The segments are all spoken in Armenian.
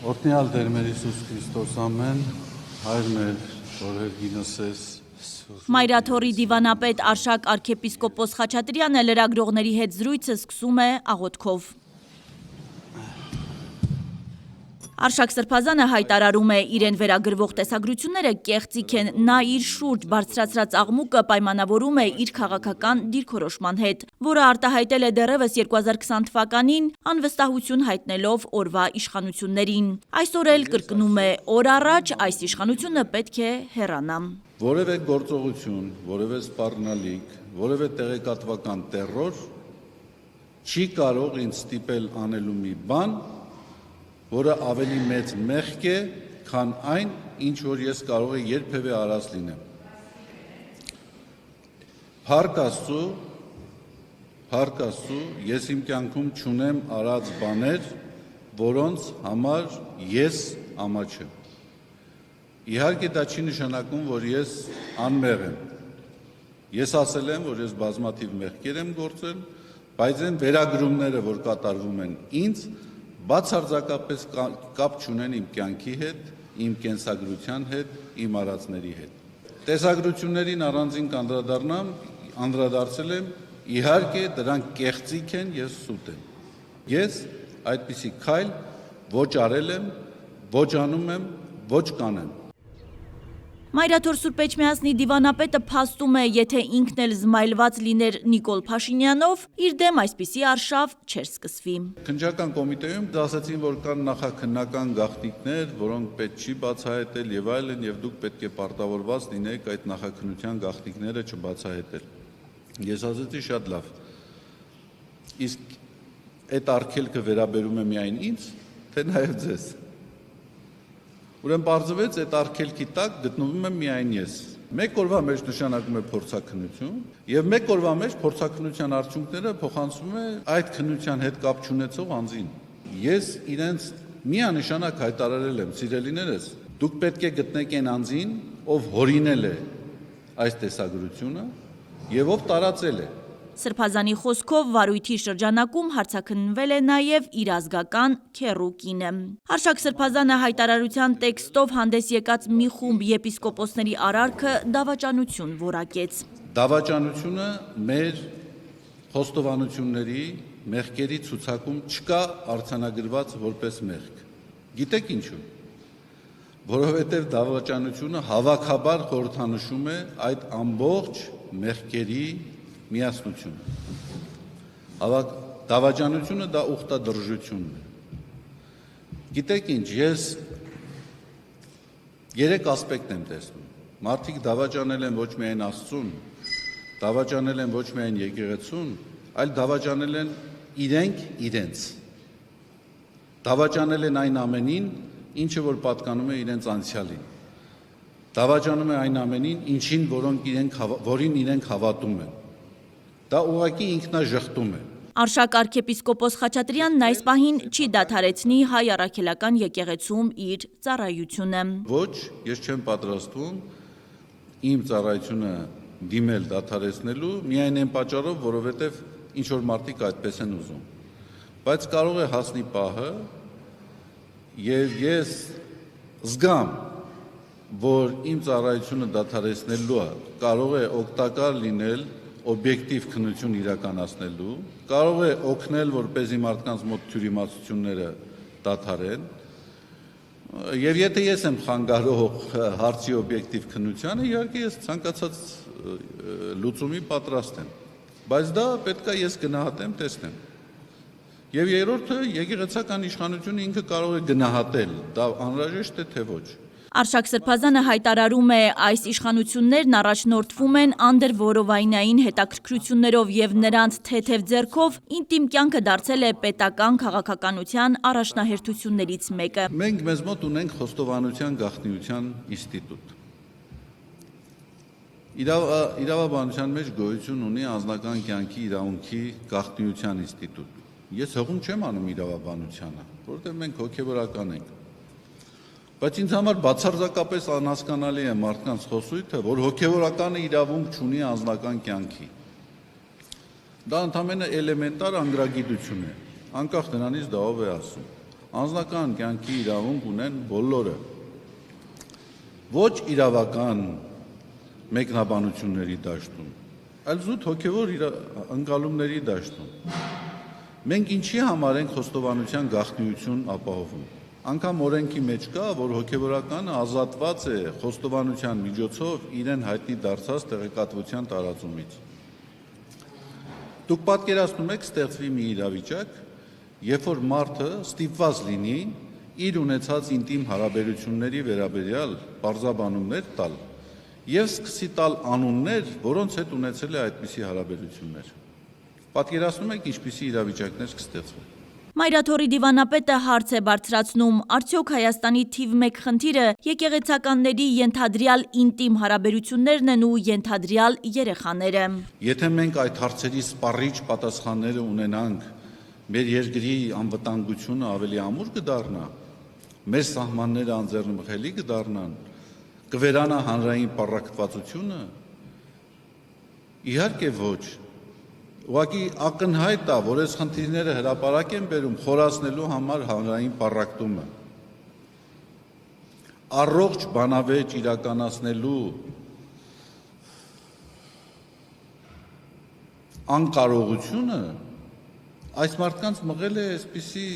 Օրհնյալ Տեր մեր Հիսուս Քրիստոս ամեն, Հայր մեր, որ հերգինս ես, Մայրաթորի դիվանապետ Արշակ arքեպիսկոպոս Խաչատրյանը լրագրողների հետ զրույցը սկսում է աղոթքով։ Արշակ Սրբազանը հայտարարում է իրեն վերագրվող տեսագրությունները կեղծիք են, նա իր շուրջ բարձրացրած աղմուկը պայմանավորում է իր քաղաքական դիրքորոշման հետ, որը արտահայտել է դեռևս 2020 թվականին, անվստահություն հայտնելով օրվա իշխանություններին։ Այսօր էլ կրկնում է օր առաջ այս իշխանությունը պետք է հեռանա։ Որևէ գործողություն, որևէ սպառնալիք, որևէ տեղեկատվական տեռոր չի կարող ինձ ստիպել անելու մի բան, որը ավելի մեծ մեղք է, քան այն, ինչ որ ես կարող եմ երբևէ արած լինեմ։ Փառք Աստծո, ես իմ կյանքում չունեմ արած բաներ, որոնց համար ես ամաչ եմ։ Իհարկե դա չի նշանակում, որ ես անմեղ եմ։ Ես ասել եմ, որ ես բազմաթիվ մեղքեր եմ գործել, բայց այն վերագրումները, որ կատարվում են ինձ, բացարձակապես կապ չունեն իմ կյանքի հետ, իմ կենսագրության հետ, իմ արածների հետ։ Տեսագրություններին առանձին անդրադարձել եմ, իհարկե դրանք կեղծիք են, ես սուտ եմ։ Ես այդպիսի քայլ ոչ արել եմ, ոչ անում եմ, ոչ կանեմ։ Մայրաթոր Սուրբ Էջմիածնի դիվանապետը փաստում է, եթե ինքն էլ զմայլված լիներ Նիկոլ Փաշինյանով, իր դեմ այսպիսի արշավ չէր սկսվի։ Քննչական կոմիտեում ասացին, որ կան նախաքննական գաղտնիքներ, որոնք պետք չի բացահայտել եւ այլն, եւ դուք պետք է պարտավորված լինեք այդ նախաքննության գաղտնիքները չբացահայտել։ Ես ասացի շատ լավ։ Իսկ այդ արգելքը վերաբերում է միայն ինձ, թե նաեւ ձեզ։ Ուրեմն պարզվեց այդ արգելքի տակ գտնվում եմ միայն ես։ Մեկ օրվա մեջ նշանակում է փորձաքննություն, եւ մեկ օրվա մեջ փորձաքննության արդյունքները փոխանցվում է այդ քննության հետ կապ չունեցող անձին։ Ես իրենց միանշանակ հայտարարել եմ, սիրելիներս, դուք պետք է գտնեք այն անձին, ով հորինել է այս տեսագրությունը եւ ով տարածել է։ Սրբազանի խոսքով վարույթի շրջանակում հարցաքննվել է նաև իր ազգական քեռու կինը։ Արշակ Սրբազանը հայտարարության տեքստով հանդես եկած մի խումբ եպիսկոպոսների արարքը դավաճանություն որակեց։ Դավաճանությունը մեր խոստովանությունների մեղքերի ցուցակում չկա արձանագրված որպես մեղք։ Գիտեք ինչու՞։ Որովհետև դավաճանությունը հավաքաբար խորհրդանշում է այդ ամբողջ մեղքերի միասնություն։ Դավաճանությունը դա ուխտադրժությունն է։ Գիտեք ինչ, ես 3 ասպեկտ եմ տեսնում։ Մարդիկ դավաճանել են ոչ միայն Աստծուն, դավաճանել են ոչ միայն եկեղեցուն, այլ դավաճանել են իրենց։ Դավաճանել են այն ամենին, ինչը որ պատկանում է իրենց անցյալին։ Դավաճանում է այն ամենին, որին իրենք հավատում են։ Դա ուղղակի ինքնաժխտում է։ Արշակ arքեպիսկոպոս Խաչատրյանն այս պահին չի դադարեցնի հայ առաքելական եկեղեցում իր ծառայությունը։ Ոչ, ես չեմ պատրաստվում իմ ծառայությունը դիմել դադարեցնելու, միայն այն պատճառով, որովհետև ինչ որ մարդիկ այդպես են ուզում։ Բայց կարող է հասնի պահը, եւ ես զգամ, որ իմ ծառայությունը դադարեցնելը կարող է օգտակար լինել օբյեկտիվ քննություն իրականացնելու, կարող է օգնել, որպեսզի մարդկանց մոտ թյուրիմացությունները դադարեն, եւ եթե ես եմ խանգարող հարցի օբյեկտիվ քննությանը, իհարկե ես ցանկացած լուծումի պատրաստ եմ, բայց դա պետք է ես գնահատեմ, տեսնեմ։ Եվ երրորդը, եկեղեցական իշխանությունը ինքը կարող է գնահատել, դա անհրաժեշտ է թե ոչ։ Արշակ Սրբազանը հայտարարում է, այս իշխանություններն առաջնորդվում են անդրվորովայնային հետաքրքրություններով եւ նրանց թեթև ձեռքով ինտիմ կյանքը դարձել է պետական քաղաքականության առաջնահերթություններից մեկը։ Մենք մեզ մոտ ունենք խոստովանության գաղտնիության ինստիտուտ։ Իրավաբանության մեջ գոյություն ունի անձնական կյանքի իրավունքի գաղտնիության ինստիտուտ։ Ես հողում չեմ անում իրավաբանությանը, որովհետև մենք հոգևորական ենք։ Բայց ինձ համար բացարձակապես անհասկանալի է մարդկանց խոսույթը, որ հոգևորականը իրավունք չունի անձնական կյանքի։ Դա ընդամենը էլեմենտար անգրագիտություն է, անկախ նրանից դա ով է ասում։ անձնական կյանքի իրավունք ունեն բոլորը։ Ոչ իրավական մեկնաբանությունների դաշտում, այլ զուտ հոգևոր ընկալումների դաշտում։ Մենք ինչի համար ենք խոստովանության գաղտնիություն ապահովում։ Անգամ օրենքի մեջ կա, որ հոգևորականը ազատված է խոստովանության միջոցով իրեն հայտնի դարձած տեղեկատվության տարածումից։ Դուք պատկերացնում եք ստեղծվի մի իրավիճակ, երբ որ մարդը ստիպված լինի իր ունեցած ինտիմ հարաբերությունների վերաբերյալ պարզաբանումներ տալ եւ սկսի տալ անուններ, որոնց հետ ունեցել է այդպիսի հարաբերություններ։ Պատկերացնում եք ինչպիսի իրավիճակներ կստեղծվեն։ Մայրաթորի դիվանապետը հարց է բարձրացնում, արդյոք Հայաստանի թիվ 1 խնդիրը եկեղեցականների ենթադրյալ ինտիմ հարաբերություններն են ու ենթադրյալ երեխաները։ Եթե մենք այդ հարցերի սպառիչ պատասխանները ունենանք, մեր երկրի անվտանգությունը ավելի ամուր կդառնա, մեր սահմանները անձեռնմխելի կդառնան, կվերանա հանրային պառակտվածությունը։ Իհարկե ոչ։ Ուղղակի ակնհայտ է, որ այս խնդիրները հրապարակ են բերում խորացնելու համար հանրային պառակտումը։ Առողջ բանավեճ իրականացնելու անկարողությունը այս մարդկանց մղել է այսպիսի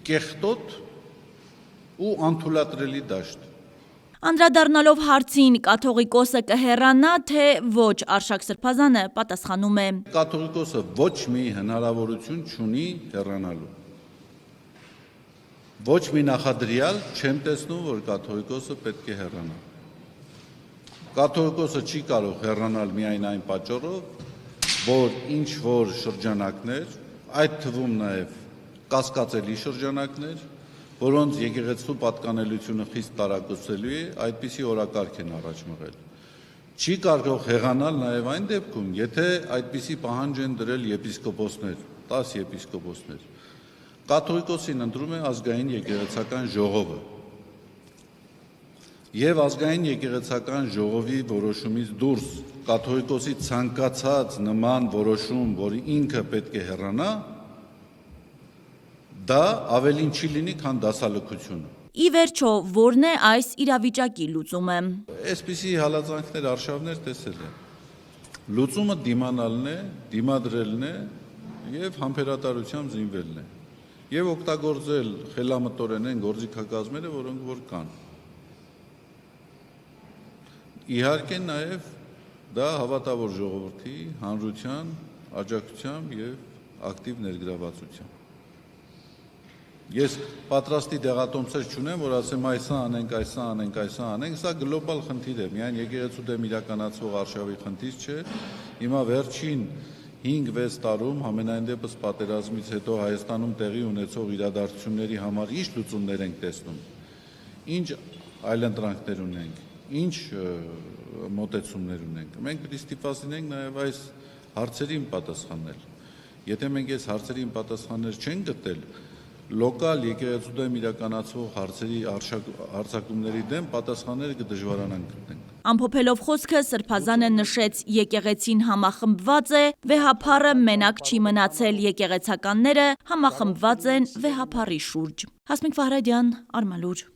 կեղտոտ ու անթույլատրելի դաշտ։ Անդրադառնալով հարցին կաթողիկոսը կհեռանա, թե ոչ, Արշակ Սրբազանը պատասխանում է. Կաթողիկոսը ոչ մի հնարավորություն չունի հեռանալու։ Ոչ մի նախադրյալ չեմ տեսնում, որ կաթողիկոսը պետք է հեռանա։ Կաթողիկոսը չի կարող հեռանալ միայն այն պատճառով, որ ինչ որ շրջանակներ, այդ թվում նաև կասկածելի շրջանակներ, որոնց եկեղեցու պատկանելությունը խիստ տարակուսելու է, այդպիսի օրակարգ են առաջ մղել։ Չի կարող հեղանալ նաև այն դեպքում, եթե այդպիսի պահանջ են դրել եպիսկոպոսներ, 10 եպիսկոպոսներ։ Կաթողիկոսին ընտրում է ազգային եկեղեցական ժողովը։ Եվ ազգային եկեղեցական ժողովի որոշումից դուրս կաթողիկոսի ցանկացած նման որոշում, որ ինքը պետք է հեռանա, դա ավելին չի լինի, քան դասալքությունը։ Ի վերջո, որն է այս իրավիճակի լուծումը։ Այսպիսի հալածանքներ, արշավներ տեսել է։ Լուծումը դիմանալն է, դիմադրելն է եւ համբերատարությամբ զինվելն է։ Եվ օգտագործել խելամտորեն այն գործիքակազմերը, որոնք որ կան։ Իհարկե նաեւ դա հավատավոր ժողովրդի, հանրության աջակցությամբ եւ ակտիվ ներգրավվածությամբ։ Ես պատրաստի դեղատոմսեր չունեմ, որ ասեմ այսա անենք, այսա անենք, այսա անենք, սա գլոբալ խնդիր է, միայն եկեղեցու դեմ իրականացվող արշավի խնդիր չէ։ Հիմա վերջին 5-6 տարում համենայն դեպս պատերազմից հետո Հայաստանում տեղի ունեցող իրադարձությունների համար ինչ լուծումներ ենք տեսնում, ինչ այլընտրանքներ ունենք, ինչ մոտեցումներ ունենք։ Մենք պետք է ստիպված լինենք նաև այս հարցերին պատասխանել։ Եթե մենք այս հարցերին պատասխաններ չենք գտել, լոկալ եկեղեցու դեմ իրականացվող հարցերի հարձակումների դեմ պատասխանները կդժվարանան գտնենք։ Ամփոփելով խոսքը Սրբազանը նշեց եկեղեցին համախմբված է, վեհափառը մենակ չի մնացել, եկեղեցականները համախմբված են վեհափառի շուրջ։ Հասմիկ Վահրադյան, Արմալուր։